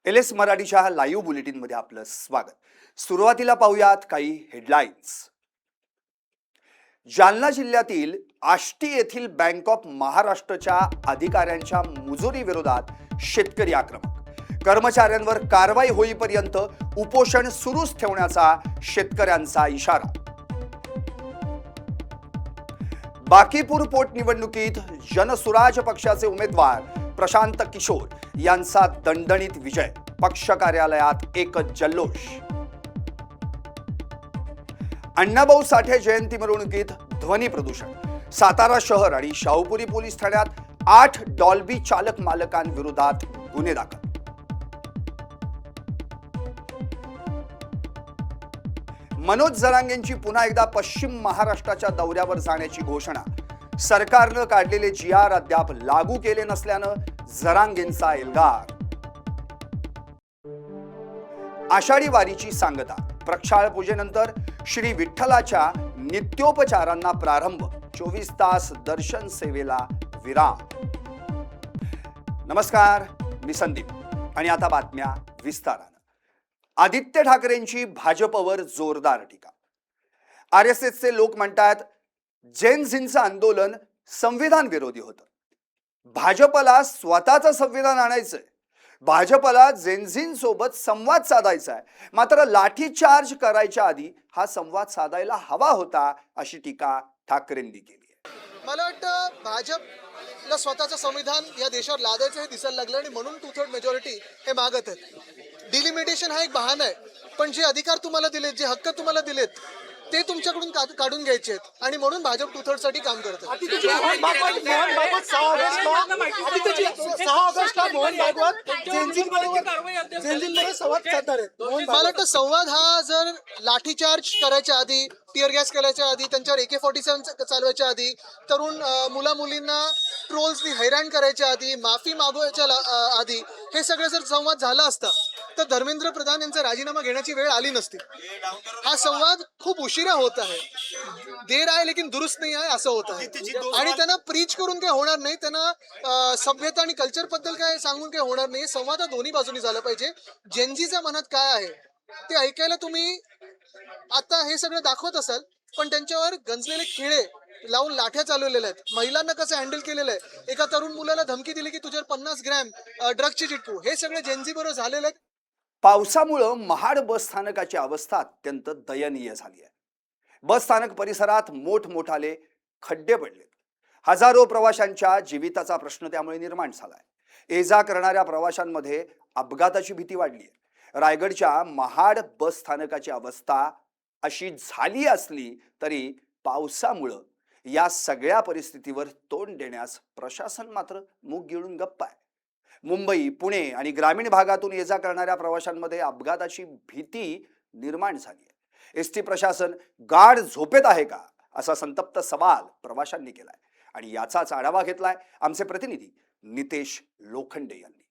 LS मराठीच्या live bulletin मध्ये आपलं स्वागत। सुरुवातीला पाहूयात काही हेडलाईन्स। जालना जिल्ह्यातील आष्टी येथील बँक ऑफ महाराष्ट्रच्या अधिकाऱ्यांच्या मुजोरी विरोधात शेतकरी आक्रमक। कर्मचाऱ्यांवर कारवाई होईपर्यंत उपोषण सुरूच ठेवण्याचा शेतकऱ्यांचा इशारा। बाकीपूर पोटनिवडणुकीत जनसुराज पक्षाचे उमेदवार प्रशांत किशोर यांचा दणदणीत विजय। पक्ष कार्यालयात एकच जल्लोष। अण्णाभाऊ साठे जयंती मिरवणुकीत ध्वनी प्रदूषण। सातारा शहर आणि शाहूपुरी पोलीस ठाण्यात 8 डॉल्बी चालक मालकांविरोधात गुन्हे दाखल। मनोज जरांगेंची पुन्हा एकदा पश्चिम महाराष्ट्राच्या दौऱ्यावर जाण्याची घोषणा। सरकारनं काढलेले GR अद्याप लागू केले नसल्यानं जरांगेंचा एल्गार। आषाढी वारीची सांगता। प्रक्षाळ पूजेनंतर श्री विठ्ठलाच्या नित्योपचारांना प्रारंभ। 24 तास दर्शन सेवेला विराम। नमस्कार, मी संदीप आणि आता बातम्या विस्तारानं। आदित्य ठाकरेंची भाजपवर जोरदार टीका। RSSचे लोक म्हणतात जेन झींचं आंदोलन संविधान विरोधी होतं। भाजपला स्वतःचं संविधान आणायचंय। भाजपला जेनझींसोबत संवाद साधायचा आहे, मात्र लाठीचार्ज करायच्या आधी हा संवाद साधायला हवा होता, अशी टीका ठाकरेंनी केली आहे। मला वाटतं भाजपला स्वतःचं संविधान या देशावर लादायचं हे दिसायला लागलं आणि म्हणून 2/3 मेजॉरिटी हे मागत आहेत। डिलिमिटेशन हा एक बहाणा आहे, पण जे अधिकार तुम्हाला दिलेत, जे हक्क तुम्हाला दिलेत, ते तुमच्याकडून काढून घ्यायचे आहेत आणि म्हणून भाजप 2/3 साठी काम करत आहे। 6 ऑगस्टला मोहन भागवत संवाद साधणार आहेत। मला वाटतं संवाद हा जर लाठीचार्ज करायच्या आधी, टिअर गॅस करायच्या आधी, त्यांच्यावर AK-47 चालवायच्या आधी, तरुण मुला मुलींना ट्रोल्सनी हैराण करायच्या आधी, माफी मागवायच्या आधी हे सगळं जर संवाद झाला असता तर धर्मेंद्र प्रधान यांचा राजीनामा घेण्याची वेळ आली नसती। हा संवाद खूप उशिरा होत आहे, देर आहे लेकिन दुरुस्त नाही आहे असं होत आहे आणि त्यांना प्रीच करून काही होणार नाही, त्यांना सभ्यता आणि कल्चर बद्दल काय सांगून काही होणार नाही। संवाद हा दोन्ही बाजूनी झाला पाहिजे। जेनजीच्या मनात काय आहे ते ऐकायला तुम्ही आता हे सगळं दाखवत असाल, पण त्यांच्यावर गंजलेले खिळे लावून लाठ्या चालवलेल्या आहेत। महिलांना कसं हँडल केलेलं आहे, एका तरुण मुलाला धमकी दिली की तुझ्यावर 50 ग्रॅम ड्रग्सची चिटकू, हे सगळे जेनजी बरोबर झालेलं आहे। पावसामुळे महाड बस स्थानकाची अवस्था अत्यंत दयनीय झाली आहे। बस स्थानक परिसरात मोठमोठाले खड्डे पडलेत। हजारो प्रवाशांच्या जीविताचा प्रश्न त्यामुळे निर्माण झालाय। ये-जा करणाऱ्या प्रवाशांमध्ये अपघाताची भीती वाढली आहे। रायगडच्या महाड बस स्थानकाची अवस्था अशी झाली असली तरी पावसामुळे या सगळ्या परिस्थितीवर तोंड देण्यास प्रशासन मात्र मूग गिळून गप्प आहे। मुंबई, पुणे आणि ग्रामीण भागातून ये-जा करणाऱ्या प्रवाशांमध्ये अपघाताची भीती निर्माण झाली आहे। एसटी प्रशासन गाढ झोपेत आहे का, असा संतप्त सवाल प्रवाशांनी केलाय आणि याचाच आढावा घेतलाय आमचे प्रतिनिधी नितेश लोखंडे यांनी।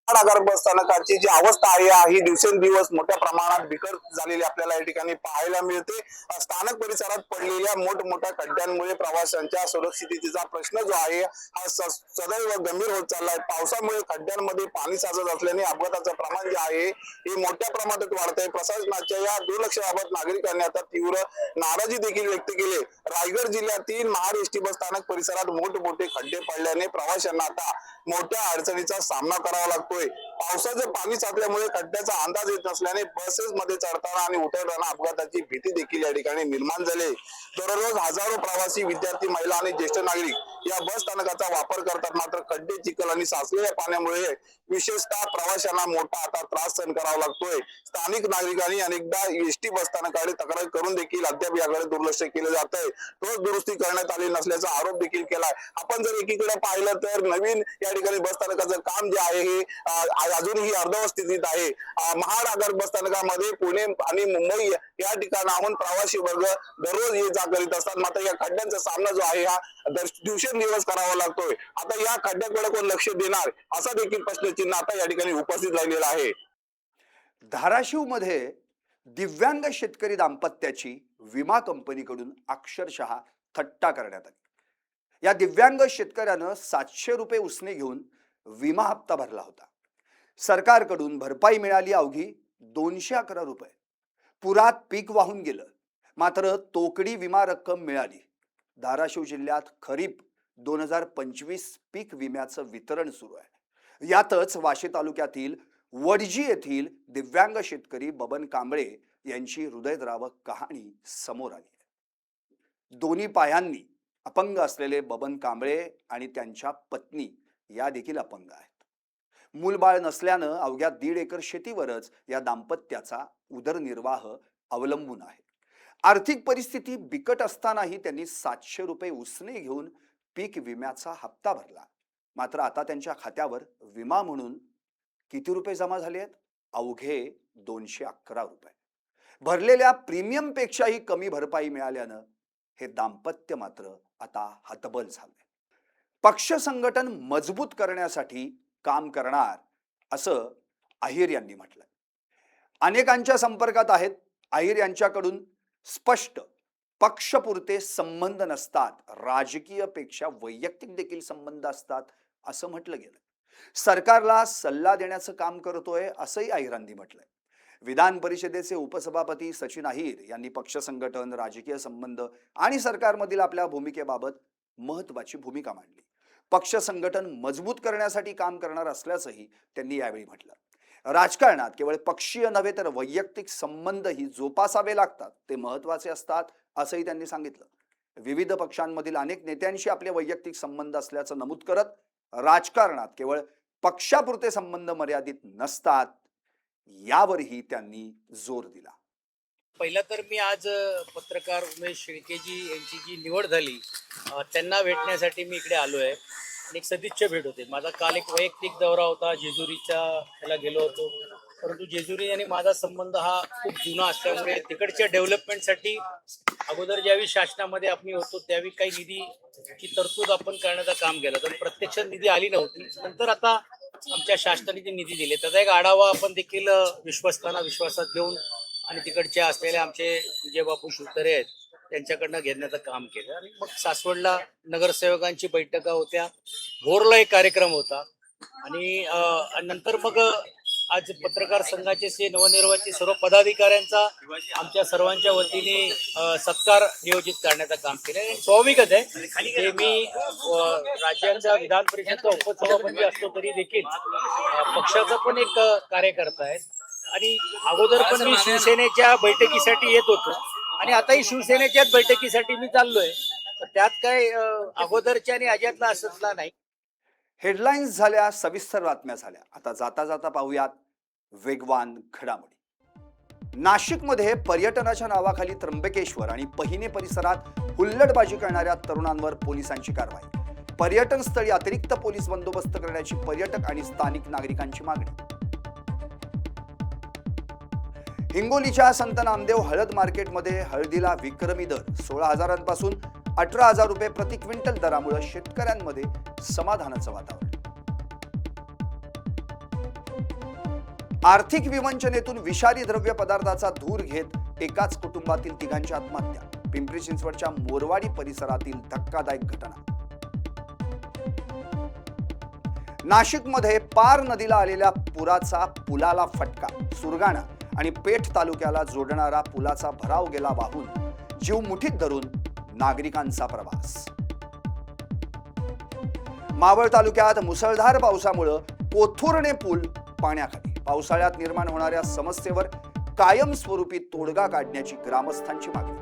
नगर बस स्थानकाची जी अवस्था आहे ही दिवसेंदिवस मोठ्या प्रमाणात बिकट झालेली आपल्याला या ठिकाणी पाहायला मिळते। स्थानक परिसरात पडलेल्या मोठमोठ्या खड्ड्यांमुळे प्रवाशांच्या सुरक्षिततेचा प्रश्न जो आहे हा सदैव गंभीर होत चाललाय। पावसामुळे खड्ड्यांमध्ये पाणी साचत असल्याने अपघाताचं प्रमाण जे आहे हे मोठ्या प्रमाणात वाढत आहे। प्रशासनाच्या या दुर्लक्षाबाबत नागरिकांनी आता तीव्र नाराजी देखील व्यक्त केली। रायगड जिल्ह्यातील महाड एसटी बस स्थानक परिसरात मोठमोठे खड्डे पडल्याने प्रवाशांना आता मोठ्या अडचणीचा सामना करावा लागतोय। पावसाचं पाणी साचल्यामुळे खड्ड्याचा अंदाज येत नसल्याने बसेस मध्ये चढताना आणि उतरताना अपघाताची भीती देखील या ठिकाणी निर्माण झाली। दररोज हजारो प्रवासी, विद्यार्थी, महिला आणि ज्येष्ठ नागरिक या बस स्थानकाचा वापर करतात, मात्र खड्डे, चिखल आणि साचलेल्या पाण्यामुळे विशेषतः प्रवाशांना मोठा आता त्रास सहन करावा लागतोय। स्थानिक नागरिकांनी अनेकदा एसटी बस स्थानकाकडे तक्रार करून देखील अद्याप याकडे दुर्लक्ष केले जात आहे। ठोस दुरुस्ती करण्यात आली नसल्याचा आरोप देखील केलाय। आपण जर एकीकडे पाहिलं तर नवीन या ठिकाणी बस स्थानकाचं काम जे आहे हे अजूनही अर्धवट स्थितीत आहे। महाड आगार बस स्थानकामध्ये पुणे आणि मुंबई या ठिकाणाहून प्रवासी वर्ग दररोज ये जा करीत असतात, मात्र या खड्ड्यांचा सामना जो आहे हा दिवसेंदिवस करावा लागतोय। आता या खड्ड्याकडे कोण लक्ष देणार असा देखील प्रश्नचिन्ह आता या ठिकाणी उपस्थित राहिलेला आहे। धाराशिव मध्ये दिव्यांग शेतकरी दाम्पत्याची विमा कंपनीकडून अक्षरशः थट्टा करण्यात आली। या दिव्यांग शेतकऱ्यानं 700 रुपये उसने घेऊन विमा हप्ता भरला होता। सरकारकडून भरपाई मिळाली अवघी 211 रुपये. पुरात पीक वाहून गेलं, मात्र तोकडी विमा रक्कम मिळाली. धाराशिव जिल्ह्यात खरीप 2025 पीक विम्याचं वितरण सुरू आहे. यातच वाशी तालुक्यातील वडजी येथील दिव्यांग शेतकरी बबन कांबळे यांची हृदयद्रावक कहाणी समोर आली आहे. दोन्ही पायांनी अपंग असलेले बबन कांबळे आणि त्यांच्या पत्नी या देखील अपंग आहेत. मूलबाळ नसल्यानं अवघ्या 1.5 एकर शेतीवरच या दाम्पत्याचा उदरनिर्वाह अवलंबून आहे. आर्थिक परिस्थिती बिकट असतानाही त्यांनी 700 रुपये उसने घेऊन पीक विम्याचा हप्ता भरला. मात्र आता त्यांच्या खात्यावर विमा म्हणून किती रुपये जमा झाले आहेत? अवघे 211 रुपये. भरलेल्या प्रीमियम पेक्षाही कमी भरपाई मिळाल्यानं हे दाम्पत्य मात्र आता हतबल झाले. पक्ष संघटन मजबूत करण्यासाठी काम करणार असं अहिर यांनी म्हटलं. अनेकांच्या संपर्कात आहेत. अहिर यांच्याकडून स्पष्ट पक्षपुरते संबंध नसतात, राजकीय पेक्षा वैयक्तिक देखील संबंध असतात असं म्हटलं गेलं. सरकारला सल्ला देण्याचं काम करतोय असंही अहिरांनी म्हटलंय. विधान परिषदेचे उपसभापती सचिन अहिर यांनी पक्ष संघटन, राजकीय संबंध आणि सरकारमधील आपल्या भूमिकेबाबत महत्वाची भूमिका मांडली. पक्ष संघटन मजबूत करण्यासाठी काम करणार असल्याचंही त्यांनी यावेळी म्हटलं. राजकारणात केवळ पक्षीय नव्हे तर वैयक्तिक संबंधही जोपासावे लागतात, ते महत्वाचे असतात असंही त्यांनी सांगितलं. विविध पक्षांमधील अनेक नेत्यांशी आपले वैयक्तिक संबंध असल्याचं नमूद करत राजकारणात केवळ पक्षापुरते संबंध मर्यादित नसतात यावरही त्यांनी जोर दिला. पहिला तर मी आज पत्रकार उमेश शेळकेजी यांची जी निवड झाली त्यांना भेटण्यासाठी मी इकडे आलो आहे आणि एक सदिच्छा भेट होते. माझा काल एक वैयक्तिक दौरा होता, जेजुरीच्या ह्याला गेलो होतो. परंतु जेजुरी आणि माझा संबंध हा खूप जुना असल्यामुळे तिकडच्या डेव्हलपमेंटसाठी अगोदर ज्यावेळी शासनामध्ये आपण होतो त्यावेळी काही निधीची तरतूद आपण करण्याचं काम केलं, तर प्रत्यक्ष निधी आली नव्हती. नंतर आता आमच्या शासनाने जे निधी दिले त्याचा एक आढावा आपण देखील विश्वस्तांना विश्वासात घेऊन आणि तिकडचे असलेले आमचे विजय बापू शिवतरे आहेत त्यांच्याकडनं घेण्याचं काम केलं. आणि मग सासवडला नगरसेवकांची बैठका होत्या, भोरला एक कार्यक्रम होता आणि नंतर मग आज पत्रकार संघाचे नवनिर्वाचित सर्व पदाधिकाऱ्यांचा आमच्या सर्वांच्या वतीने सत्कार नियोजित करण्याचं काम केलं. स्वाभाविकच आहे ते मी राज्याच्या विधान परिषदचा उपसभापती असतो तरी देखील पक्षाचा पण एक कार्यकर्ता आहे आणि अगोदर पण मी शिवसेनेच्या बैठकीसाठी येत होतो आणि आताही शिवसेनेच्याच बैठकीसाठी मी चाललोय. तर त्यात काय अगोदरच्या आणि अजातला असतला नाही. हेडलाईन्स झाल्या, सविस्तर बातम्या झाल्या. आता जाता जाता पाहूयात वेगवान घडामोडी. नाशिकमध्ये पर्यटनाच्या नावाखाली त्र्यंबकेश्वर आणि पहिने परिसरात हुल्लडबाजी करणाऱ्या तरुणांवर पोलिसांची कारवाई. पर्यटन स्थळी अतिरिक्त पोलीस बंदोबस्त करण्याची पर्यटक आणि स्थानिक नागरिकांची मागणी. हिंगोलीच्या संत नामदेव हळद मार्केटमध्ये हळदीला विक्रमी दर 16,000पासून 18,000 रुपये प्रति क्विंटल दरामुळे शेतकऱ्यांमध्ये समाधानाचं वातावरण. आर्थिक विवंचनेतून विषारी द्रव्य पदार्थाचा धूर घेत एकाच कुटुंबातील 3घांची आत्महत्या. पिंपरी चिंचवडच्या मोरवाडी परिसरातील धक्कादायक घटना. नाशिकमध्ये पार नदीला आलेल्या पुराचा पुलाला फटका. सुरगाणा आणि पेठ तालुक्याला जोडणारा पुलाचा भराव गेला वाहून. जीव मुठीत धरून नागरिकांचा प्रवास. मावळ तालुक्यात मुसळधार पावसामुळे कोथुर्णे पूल पाण्याखाली. पावसाळ्यात निर्माण होणाऱ्या समस्येवर कायमस्वरूपी तोडगा काढण्याची ग्रामस्थांची मागणी.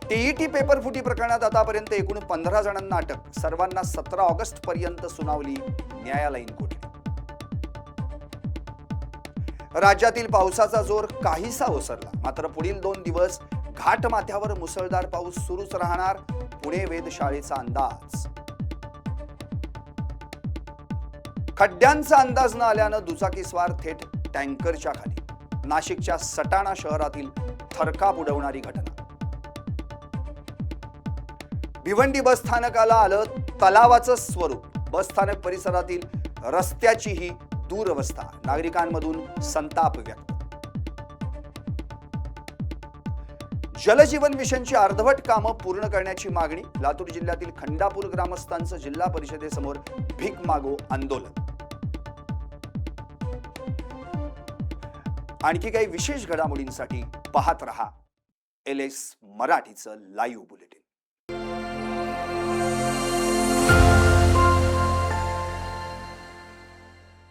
टीईटी पेपर फुटी प्रकरणात आतापर्यंत एकूण 15 जणांना अटक. सर्वांना 17 ऑगस्ट पर्यंत सुनावली न्यायालयीन कोठडी. राज्यातील पावसाचा जोर काहीसा ओसरला, मात्र पुढील 2 दिवस घाटमाथ्यावर मुसळधार पाऊस सुरूच राहणार, पुणे वेधशाळेचा अंदाज. खड्ड्यांचा अंदाज न आल्यानं दुचाकीस्वार थेट टँकरच्या खाली. नाशिकच्या सटाणा शहरातील थरकाप उडवणारी घटना. भिवंडी बस स्थानकाला आलं तलावाचं स्वरूप. बस स्थानक परिसरातील रस्त्याची ही दुरवस्था. नागरिकांमधून संताप व्यक्त. जलजीवन मिशनची अर्धवट कामं पूर्ण करण्याची मागणी. लातूर जिल्ह्यातील खंडापूर ग्रामस्थांचं जिल्हा परिषदेसमोर भीक मागो आंदोलन. आणखी काही विशेष घडामोडींसाठी पाहत रहा LS मराठीचं लाईव्ह बुलेटिन.